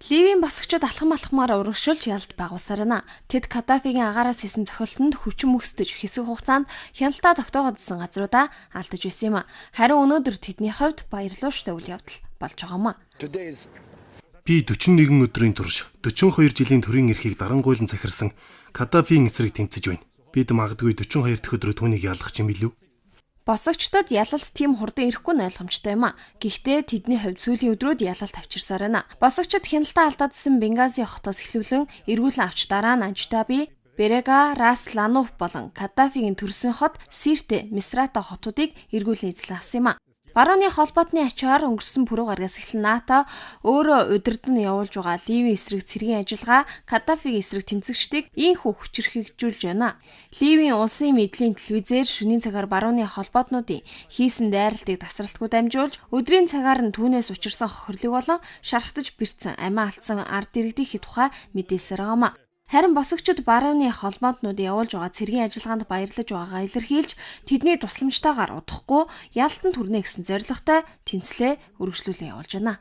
Ливийн босгочид алхамаар урагшилж ялд байгуулсаар байна. Тэд Каддафигийн агаараас хийсэн цохилтонд хүчин мөсдөж хэсэг хугацаанд хяналтаа тогтоогдсон газруудаа алдаж байсан юм а. Харин өнөөдөр тэдний хувьд баярлууштай үйл явдал болж байгаамаа. Би 41 өдрийн турш 42 жилийн төрийн эрхийг дарангуйлан захирсан Каддафийн эсрэг тэмцэж байна. Бид магадгүй 42 дахь өдрөө түүнийг ялах юм билүү? Босгочдод ялалт тийм хурдан ирэхгүй нь ойлгомжтой юм а. Гэхдээ тэдний хувьд сүүлийн өдрүүд ялалт авчирсаар байна. Босгочдод хяналтаа алдаадсан Бенгази хотоос эхлүүлэн эргүүлэн авч дараа нь Анжтаби, Берега, Рас Лануф болон Каддафигийн төрсөн хот Сирте, Мисрата хотуудыг эргүүлэн эзлэн авсан юм а. Барууны холбоотны ачаар өнгөрсөн пүрэв гарагаас эхлэн НАТО өөрөө удирдан явуулж байгаа Ливийн эсрэг цэргийн ажиллагаа Каддафигийн эсрэг тэмцэгчдийг ийхүү хүчирхэгжүүлж байна. Ливийн улсын мэдлийн телевизээр шөнийн цагаар барууны холбоотнуудын хийсэн дайралтыг тасралтгүй дамжуулж өдрийн цагаар нь түүнээс учирсан хохирлыг болон шархтаж бэрцэн амиа алдсан ард иргэдийн тухай мэдээлсээр байгаамаа. Харин босгочид барууны холбоотнууд явуулж байгаа цэргийн ажиллагаанд баярлаж байгаагаа илэрхийлж тэдний тусламжтайгаар удахгүй ялтан түрнэ гэсэн зорилготой тэнцлээ үргэлжлүүлэн явуулж байна.